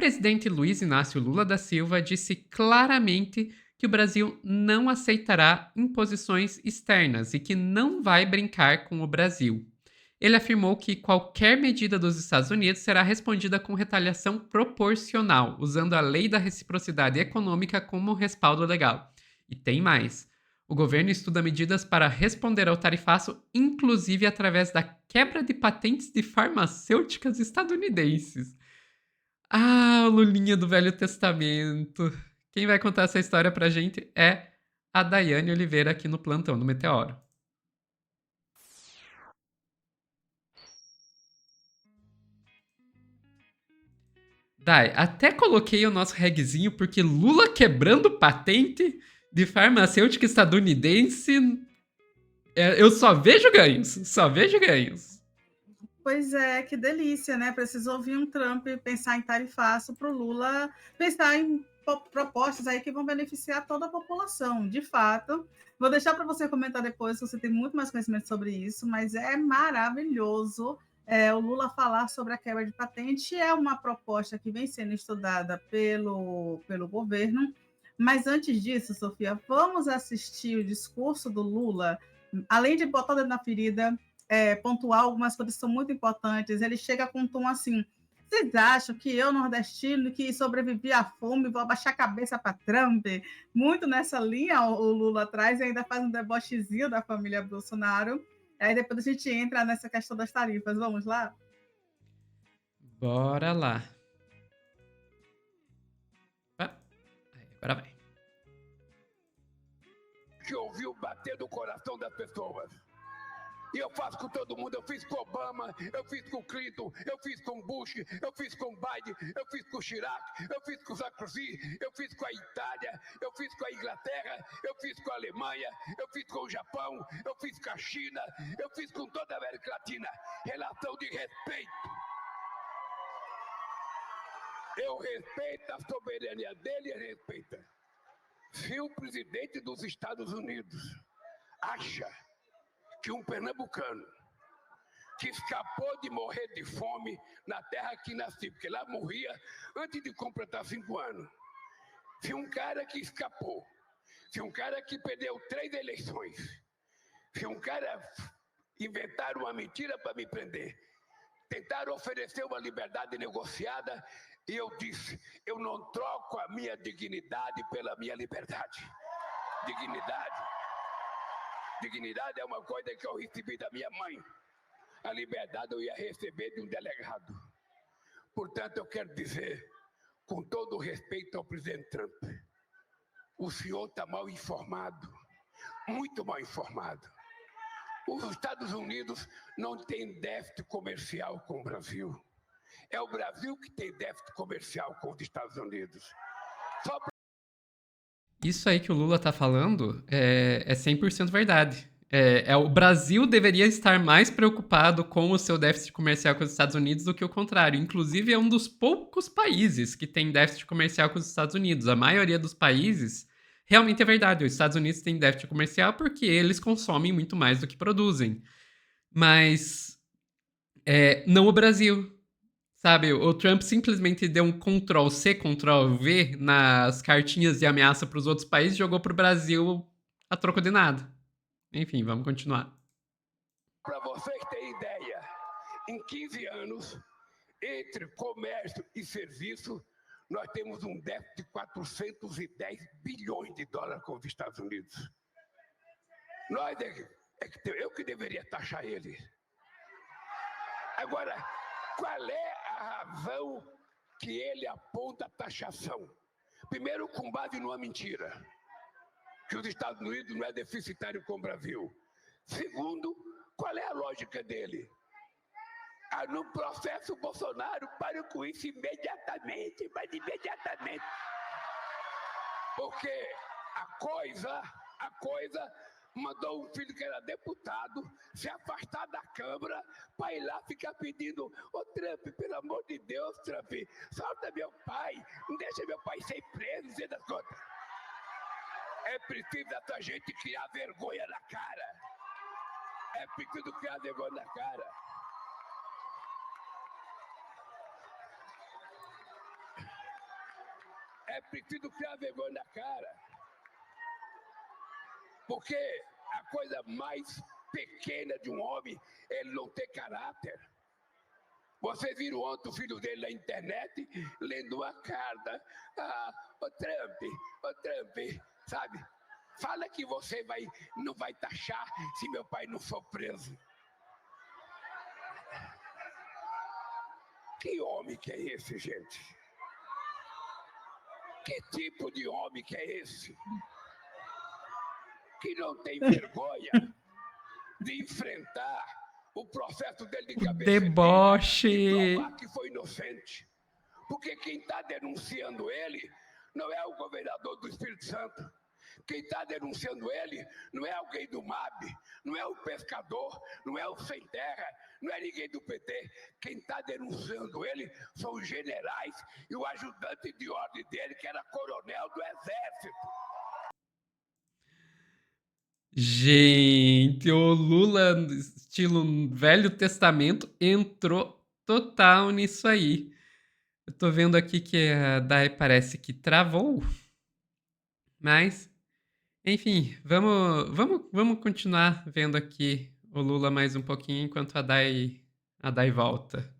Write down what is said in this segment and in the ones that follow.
presidente Luiz Inácio Lula da Silva disse claramente que o Brasil não aceitará imposições externas e que não vai brincar com o Brasil. Ele afirmou que qualquer medida dos Estados Unidos será respondida com retaliação proporcional, usando a lei da reciprocidade econômica como respaldo legal. E tem mais. O governo estuda medidas para responder ao tarifaço, inclusive através da quebra de patentes de farmacêuticas estadunidenses. Ah, o Lulinha do Velho Testamento. Quem vai contar essa história pra gente é a Daiane Oliveira aqui no Plantão do Meteoro. Dai, até coloquei o nosso regzinho porque Lula quebrando patente de farmacêutica estadunidense. Eu só vejo ganhos, só vejo ganhos. Pois é, que delícia, né? Preciso ouvir um Trump pensar em tarifaço para o Lula pensar em propostas aí que vão beneficiar toda a população, de fato. Vou deixar para você comentar depois, você tem muito mais conhecimento sobre isso, mas é maravilhoso o Lula falar sobre a quebra de patente. É uma proposta que vem sendo estudada pelo governo. Mas antes disso, Sofia, vamos assistir o discurso do Lula, além de botar o dedo na ferida, pontuar algumas coisas que são muito importantes. Ele chega com um tom assim: vocês acham que eu, nordestino, que sobrevivi à fome, vou abaixar a cabeça para Trump? Muito nessa linha o Lula atrás, e ainda faz um debochezinho da família Bolsonaro. Aí depois a gente entra nessa questão das tarifas. Vamos lá? Bora lá. Agora vai. Que ouviu bater no coração das pessoas. E eu faço com todo mundo, eu fiz com Obama, eu fiz com Clinton, eu fiz com Bush, eu fiz com Biden, eu fiz com Chirac, eu fiz com Sarkozy, eu fiz com a Itália, eu fiz com a Inglaterra, eu fiz com a Alemanha, eu fiz com o Japão, eu fiz com a China, eu fiz com toda a América Latina. Relação de respeito. Eu respeito a soberania dele, ele respeita. Se o presidente dos Estados Unidos acha que um pernambucano que escapou de morrer de fome na terra que nasci, porque lá morria antes de completar 5 anos. Se um cara que escapou, se um cara que perdeu 3 eleições, se um cara inventaram uma mentira para me prender, tentaram oferecer uma liberdade negociada, e eu disse: eu não troco a minha dignidade pela minha liberdade. Dignidade é uma coisa que eu recebi da minha mãe. A liberdade eu ia receber de um delegado. Portanto, eu quero dizer, com todo o respeito ao presidente Trump, o senhor está mal informado, muito mal informado. Os Estados Unidos não têm déficit comercial com o Brasil. É o Brasil que tem déficit comercial com os Estados Unidos. Só pra... Isso aí que o Lula tá falando é 100% verdade. O Brasil deveria estar mais preocupado com o seu déficit comercial com os Estados Unidos do que o contrário. Inclusive, é um dos poucos países que tem déficit comercial com os Estados Unidos. A maioria dos países, realmente é verdade, os Estados Unidos têm déficit comercial porque eles consomem muito mais do que produzem. Mas não o Brasil. Sabe, o Trump simplesmente deu um Ctrl+C, Ctrl+V nas cartinhas de ameaça para os outros países e jogou pro Brasil a troco de nada. Enfim, vamos continuar. Para vocês terem ideia, em 15 anos, entre comércio e serviço, nós temos um déficit de 410 bilhões de dólares com os Estados Unidos. Eu que deveria taxar eles. Agora, qual é a razão que ele aponta a taxação? Primeiro, com base numa mentira, que os Estados Unidos não é deficitário com o Brasil. Segundo, qual é a lógica dele? No processo Bolsonaro, pare com isso imediatamente, mas imediatamente. Porque a coisa mandou um filho que era deputado se afastar da Câmara para ir lá ficar pedindo: ô Trump, pelo amor de Deus, Trump, solta meu pai, não deixa meu pai ser preso, não sei das contas. É preciso essa gente criar vergonha na cara. É preciso criar vergonha na cara. é preciso criar vergonha na cara. Porque a coisa mais pequena de um homem é ele não ter caráter. Vocês viram ontem o filho dele na internet lendo uma carta. Ô Trump, sabe? Fala que você não vai taxar se meu pai não for preso. Que homem que é esse, gente? Que tipo de homem que é esse? Que não tem vergonha de enfrentar o processo dele de O cabeça erguida e deboche. provar que foi inocente. Porque quem está denunciando ele não é o governador do Espírito Santo. Quem está denunciando ele não é alguém do MAB, não é o pescador, não é o sem terra, não é ninguém do PT. Quem está denunciando ele são os generais e o ajudante de ordem dele, que era coronel do Exército. Gente, o Lula, estilo Velho Testamento, entrou total nisso aí. Eu tô vendo aqui que a Dai parece que travou, mas, enfim, vamos continuar vendo aqui o Lula mais um pouquinho enquanto a Dai volta.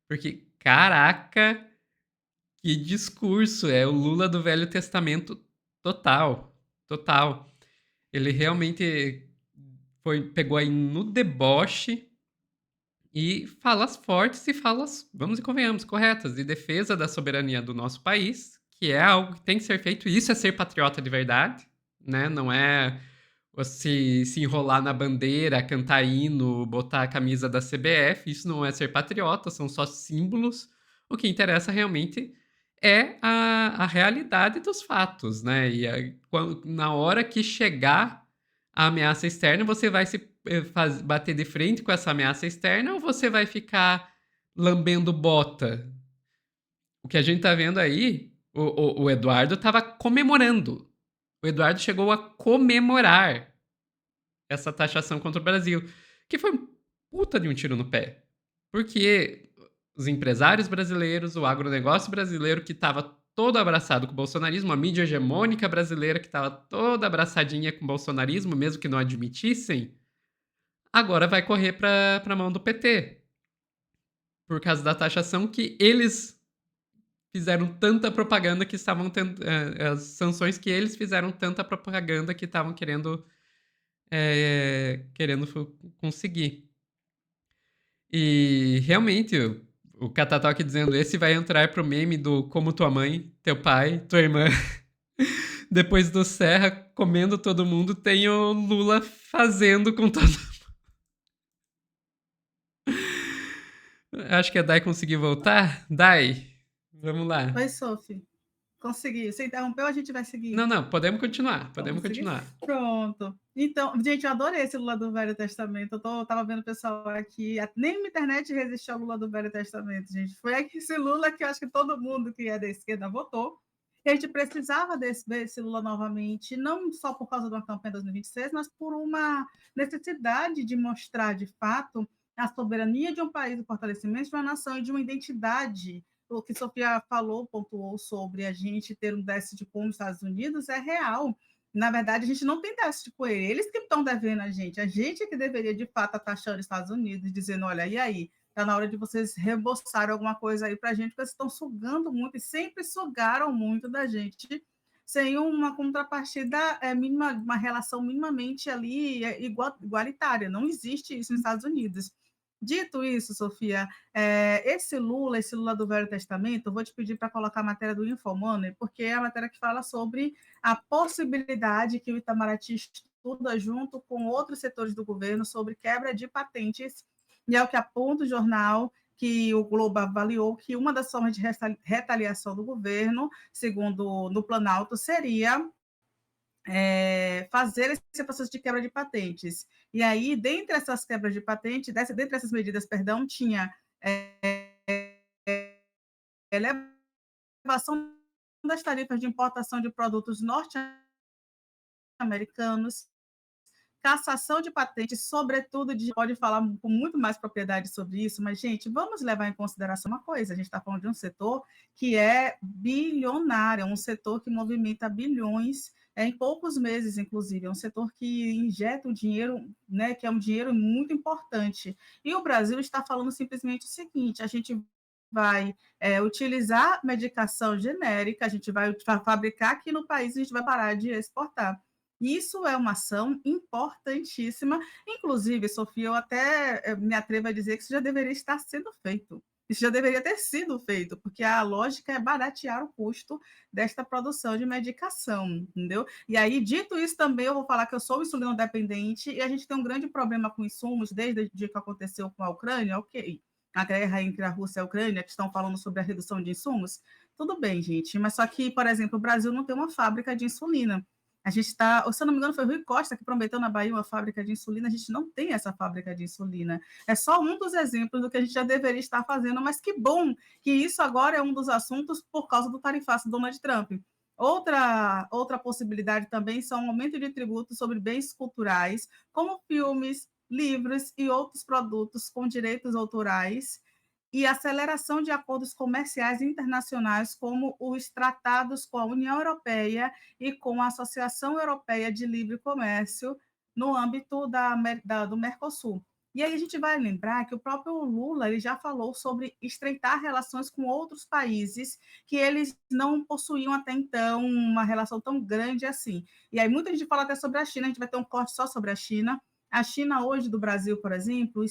Porque, caraca, que discurso! É o Lula do Velho Testamento total, total. Ele realmente pegou aí no deboche e falas fortes e falas, vamos e convenhamos, corretas, de defesa da soberania do nosso país, que é algo que tem que ser feito. Isso é ser patriota de verdade, né? Não é se enrolar na bandeira, cantar hino, botar a camisa da CBF. Isso não é ser patriota, são só símbolos. O que interessa realmente é a realidade dos fatos, né? E na hora que chegar a ameaça externa, você vai se bater de frente com essa ameaça externa ou você vai ficar lambendo bota? O que a gente tá vendo aí, o Eduardo tava comemorando. O Eduardo chegou a comemorar essa taxação contra o Brasil, que foi um puta de um tiro no pé. Porque os empresários brasileiros, o agronegócio brasileiro que estava todo abraçado com o bolsonarismo, a mídia hegemônica brasileira que estava toda abraçadinha com o bolsonarismo, mesmo que não admitissem, agora vai correr para a mão do PT. Por causa da taxação que eles fizeram tanta propaganda que estavam tendo. As sanções que eles fizeram tanta propaganda que estavam querendo conseguir. E realmente, o Catatal aqui dizendo, esse vai entrar pro meme do como tua mãe, teu pai, tua irmã. Depois do Serra comendo todo mundo, tem o Lula fazendo com todo mundo. Acho que a Dai conseguiu voltar. Dai, vamos lá. Oi, Sophie. Consegui. Você interrompeu, a gente vai seguir? Não, podemos continuar. Podemos continuar. Pronto. Então, gente, eu adorei esse Lula do Velho Testamento. Eu tava vendo o pessoal aqui, nem na internet resistiu ao Lula do Velho Testamento, gente. Foi esse Lula que eu acho que todo mundo que é da esquerda votou. E a gente precisava desse Lula novamente, não só por causa de uma campanha de 2026, mas por uma necessidade de mostrar, de fato, a soberania de um país, o fortalecimento de uma nação e de uma identidade. O que Sofia falou, pontuou sobre a gente ter um déficit com os Estados Unidos é real. Na verdade, a gente não tem déficit com ele. Eles que estão devendo a gente. A gente é que deveria, de fato, estar taxando os Estados Unidos, dizendo, olha, e aí? Está na hora de vocês reembolsarem alguma coisa aí para a gente, porque eles estão sugando muito e sempre sugaram muito da gente sem uma contrapartida mínima, uma relação minimamente ali igualitária. Não existe isso nos Estados Unidos. Dito isso, Sofia, esse Lula do Velho Testamento, eu vou te pedir para colocar a matéria do Infomoney, porque é a matéria que fala sobre a possibilidade que o Itamaraty estuda junto com outros setores do governo sobre quebra de patentes, e é o que aponta o jornal que o Globo avaliou que uma das formas de retaliação do governo, segundo no Planalto, seria fazer esse processo de quebra de patentes. E aí, dentre essas quebras de patente, dentre essas medidas, perdão, tinha elevação das tarifas de importação de produtos norte-americanos, cassação de patentes, sobretudo, pode falar com muito mais propriedade sobre isso, mas, gente, vamos levar em consideração uma coisa: a gente está falando de um setor que é bilionário, um setor que movimenta bilhões em poucos meses, inclusive, é um setor que injeta um dinheiro, né, que é um dinheiro muito importante. E o Brasil está falando simplesmente o seguinte: a gente vai utilizar medicação genérica, a gente vai fabricar aqui no país e a gente vai parar de exportar. Isso é uma ação importantíssima. Inclusive, Sofia, eu até me atrevo a dizer que isso já deveria estar sendo feito. Isso já deveria ter sido feito, porque a lógica é baratear o custo desta produção de medicação, entendeu? E aí, dito isso também, eu vou falar que eu sou insulino-dependente e a gente tem um grande problema com insumos desde o dia que aconteceu com a Ucrânia, ok. A guerra entre a Rússia e a Ucrânia, que estão falando sobre a redução de insumos, tudo bem, gente, mas só que, por exemplo, o Brasil não tem uma fábrica de insulina. A gente está, se eu não me engano, foi o Rui Costa que prometeu na Bahia uma fábrica de insulina, a gente não tem essa fábrica de insulina. É só um dos exemplos do que a gente já deveria estar fazendo, mas que bom que isso agora é um dos assuntos por causa do tarifaço do Donald Trump. Outra possibilidade também são o aumento de tributos sobre bens culturais, como filmes, livros e outros produtos com direitos autorais, e aceleração de acordos comerciais internacionais, como os tratados com a União Europeia e com a Associação Europeia de Livre Comércio, no âmbito do Mercosul. E aí a gente vai lembrar que o próprio Lula ele já falou sobre estreitar relações com outros países que eles não possuíam até então uma relação tão grande assim. E aí muita gente fala até sobre a China, a gente vai ter um corte só sobre a China. A China hoje do Brasil, por exemplo,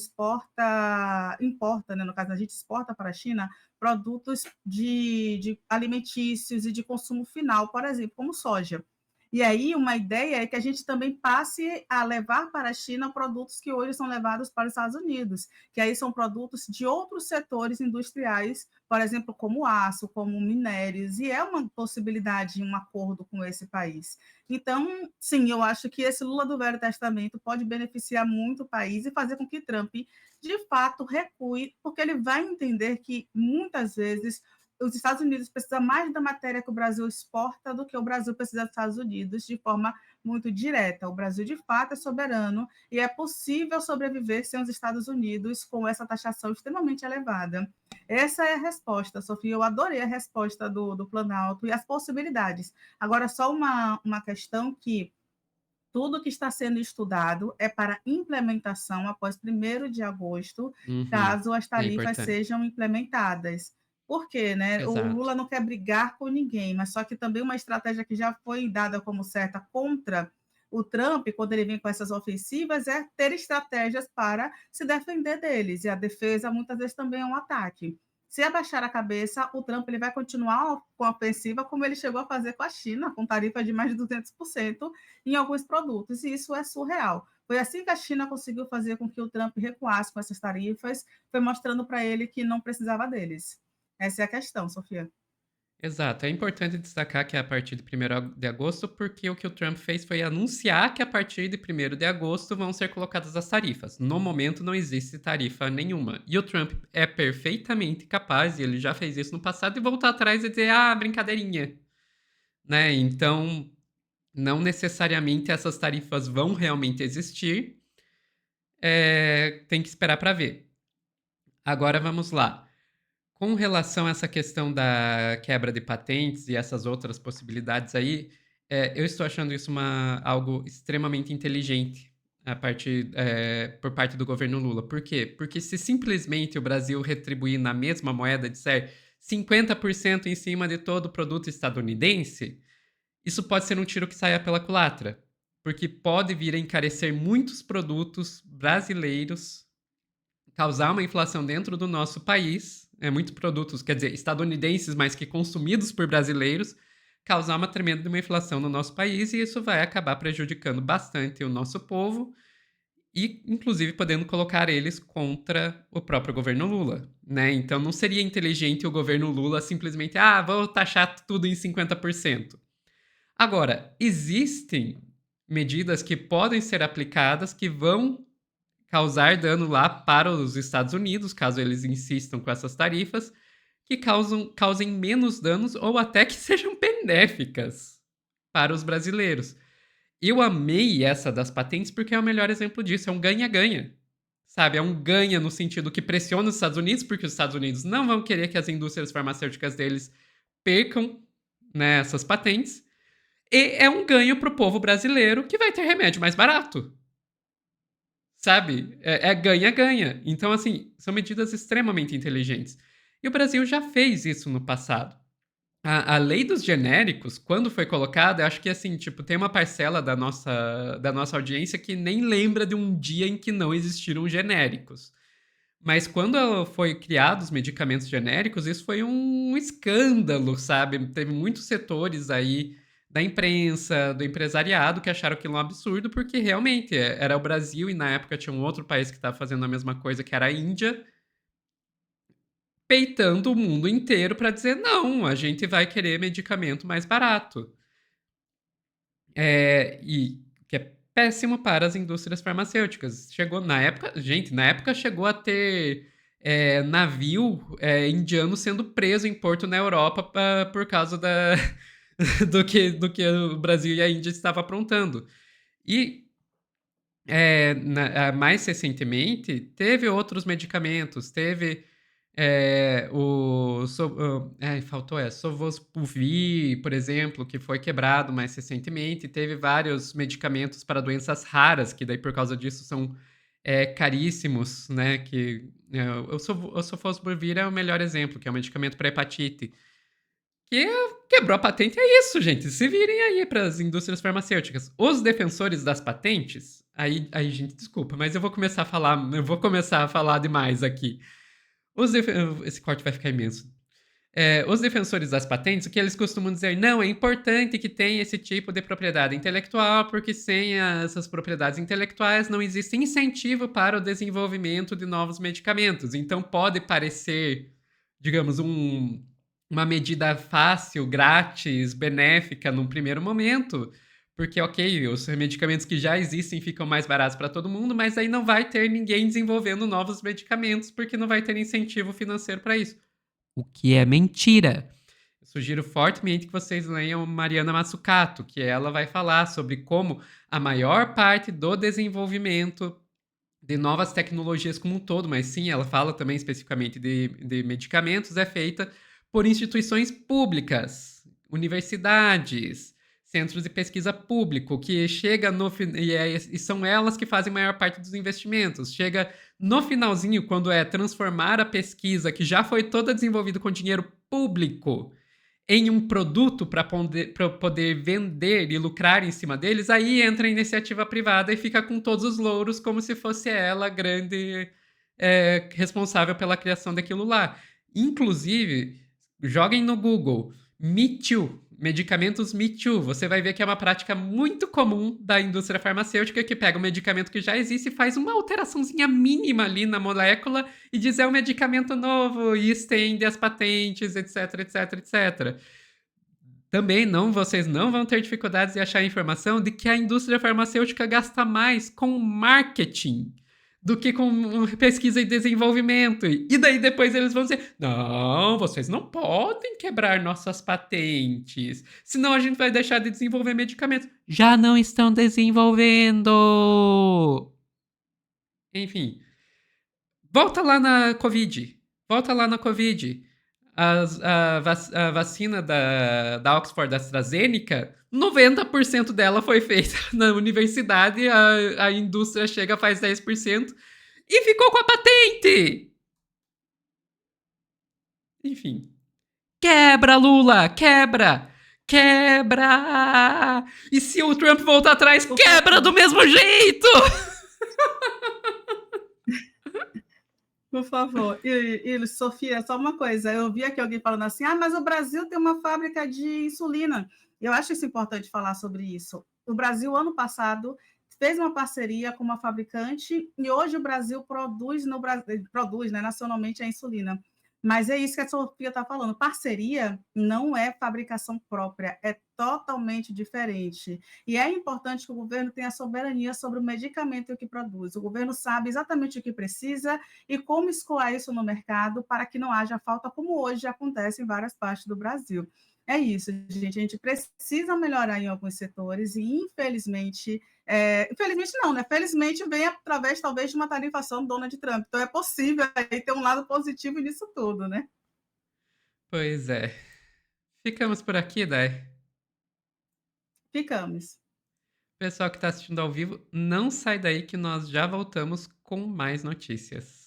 importa, né, no caso a gente exporta para a China produtos de alimentícios e de consumo final, por exemplo, como soja. E aí uma ideia é que a gente também passe a levar para a China produtos que hoje são levados para os Estados Unidos, que aí são produtos de outros setores industriais, por exemplo, como aço, como minérios, e é uma possibilidade, um acordo com esse país. Então, sim, eu acho que esse Lula do Velho Testamento pode beneficiar muito o país e fazer com que Trump, de fato, recue, porque ele vai entender que, muitas vezes, os Estados Unidos precisam mais da matéria que o Brasil exporta do que o Brasil precisa dos Estados Unidos, de forma muito direta. O Brasil, de fato, é soberano e é possível sobreviver sem os Estados Unidos com essa taxação extremamente elevada. Essa é a resposta, Sofia. Eu adorei a resposta do Planalto e as possibilidades. Agora, só uma questão que tudo que está sendo estudado é para implementação após 1º de agosto, Uhum. caso as É tarifas importante. sejam implementadas. Por quê, né? O Exato. Lula não quer brigar com ninguém, mas só que também uma estratégia que já foi dada como certa contra o Trump, quando ele vem com essas ofensivas, é ter estratégias para se defender deles. E a defesa, muitas vezes, também é um ataque. Se abaixar a cabeça, o Trump ele vai continuar com a ofensiva, como ele chegou a fazer com a China, com tarifa de mais de 200% em alguns produtos, e isso é surreal. Foi assim que a China conseguiu fazer com que o Trump recuasse com essas tarifas, foi mostrando para ele que não precisava deles. Essa é a questão, Sofia. Exato. É importante destacar que é a partir de 1º de agosto, porque o que o Trump fez foi anunciar que a partir de 1º de agosto vão ser colocadas as tarifas. No momento não existe tarifa nenhuma. E o Trump é perfeitamente capaz, e ele já fez isso no passado, de voltar atrás e dizer, ah, brincadeirinha. Né? Então, não necessariamente essas tarifas vão realmente existir. Tem que esperar para ver. Agora vamos lá. Com relação a essa questão da quebra de patentes e essas outras possibilidades aí, eu estou achando isso algo extremamente inteligente por parte do governo Lula. Por quê? Porque se simplesmente o Brasil retribuir na mesma moeda, disser 50% em cima de todo o produto estadunidense, isso pode ser um tiro que saia pela culatra. Porque pode vir a encarecer muitos produtos brasileiros, causar uma inflação dentro do nosso país, muitos produtos, quer dizer, estadunidenses, mas que consumidos por brasileiros, causar uma tremenda uma inflação no nosso país, e isso vai acabar prejudicando bastante o nosso povo e, inclusive, podendo colocar eles contra o próprio governo Lula, né? Então, não seria inteligente o governo Lula simplesmente, vou taxar tudo em 50%. Agora, existem medidas que podem ser aplicadas que vão causar dano lá para os Estados Unidos, caso eles insistam com essas tarifas, que causem menos danos ou até que sejam benéficas para os brasileiros. Eu amei essa das patentes porque é o melhor exemplo disso, é um ganha-ganha. Sabe, é um ganha no sentido que pressiona os Estados Unidos, porque os Estados Unidos não vão querer que as indústrias farmacêuticas deles percam, né, essas patentes. E é um ganho para o povo brasileiro que vai ter remédio mais barato. Sabe? É ganha-ganha. Então, assim, são medidas extremamente inteligentes. E o Brasil já fez isso no passado. A lei dos genéricos, quando foi colocada, eu acho que assim, tipo, tem uma parcela da nossa audiência que nem lembra de um dia em que não existiram genéricos. Mas quando foi criado os medicamentos genéricos, isso foi um escândalo, sabe? Teve muitos setores aí da imprensa, do empresariado, que acharam aquilo um absurdo, porque realmente era o Brasil e na época tinha um outro país que estava fazendo a mesma coisa, que era a Índia, peitando o mundo inteiro para dizer não, a gente vai querer medicamento mais barato. E que é péssimo para as indústrias farmacêuticas. Chegou na época, gente, na época chegou a ter navio indiano sendo preso em porto na Europa por causa do que o Brasil e a Índia estavam aprontando. E mais recentemente, teve outros medicamentos, teve faltou Sovosbuvir, por exemplo, que foi quebrado mais recentemente. Teve vários medicamentos para doenças raras, que daí por causa disso são caríssimos, né? O Sofosbuvir é o melhor exemplo, que é um medicamento para hepatite. Que quebrou a patente, é isso, gente. Se virem aí para as indústrias farmacêuticas. Os defensores das patentes, aí, gente, desculpa, mas eu vou começar a falar demais aqui. Esse corte vai ficar imenso. Os defensores das patentes, o que eles costumam dizer? Não, é importante que tenha esse tipo de propriedade intelectual, porque sem essas propriedades intelectuais não existe incentivo para o desenvolvimento de novos medicamentos. Então pode parecer, digamos, uma medida fácil, grátis, benéfica num primeiro momento, porque, ok, os medicamentos que já existem ficam mais baratos para todo mundo, mas aí não vai ter ninguém desenvolvendo novos medicamentos, porque não vai ter incentivo financeiro para isso. O que é mentira. Eu sugiro fortemente que vocês leiam Mariana Mazzucato, que ela vai falar sobre como a maior parte do desenvolvimento de novas tecnologias como um todo, mas sim, ela fala também especificamente de medicamentos, é feita por instituições públicas, universidades, centros de pesquisa público, que chega e são elas que fazem a maior parte dos investimentos. Chega no finalzinho, quando é transformar a pesquisa, que já foi toda desenvolvida com dinheiro público, em um produto para poder vender e lucrar em cima deles, aí entra a iniciativa privada e fica com todos os louros como se fosse ela a grande responsável pela criação daquilo lá. Inclusive, joguem no Google Me Too, medicamentos Me Too. Você vai ver que é uma prática muito comum da indústria farmacêutica, que pega um medicamento que já existe e faz uma alteraçãozinha mínima ali na molécula e diz é um medicamento novo e estende as patentes, etc, etc, etc. Também vocês não vão ter dificuldades de achar informação de que a indústria farmacêutica gasta mais com marketing do que com pesquisa e desenvolvimento. E daí depois eles vão dizer: não, vocês não podem quebrar nossas patentes, senão a gente vai deixar de desenvolver medicamentos. Já não estão desenvolvendo! Enfim, volta lá na Covid. Volta lá na Covid. A vacina da Oxford AstraZeneca, 90% dela foi feita na universidade, a indústria chega faz 10% e ficou com a patente! Enfim. Quebra, Lula! Quebra! Quebra! E se o Trump voltar atrás, quebra do mesmo jeito! Por favor. E, Sofia, só uma coisa. Eu vi aqui alguém falando assim, mas o Brasil tem uma fábrica de insulina. Eu acho isso importante falar sobre isso. O Brasil, ano passado, fez uma parceria com uma fabricante e hoje o Brasil produz, né, nacionalmente a insulina. Mas é isso que a Sofia está falando. Parceria não é fabricação própria, é totalmente diferente. E é importante que o governo tenha soberania sobre o medicamento que produz. O governo sabe exatamente o que precisa e como escoar isso no mercado para que não haja falta, como hoje acontece em várias partes do Brasil. É isso, gente. A gente precisa melhorar em alguns setores e, infelizmente, infelizmente não, né? Felizmente vem através, talvez, de uma tarifação do Donald Trump. Então é possível aí ter um lado positivo nisso tudo, né? Pois é. Ficamos por aqui, Dai. Ficamos. Pessoal que está assistindo ao vivo, não sai daí que nós já voltamos com mais notícias.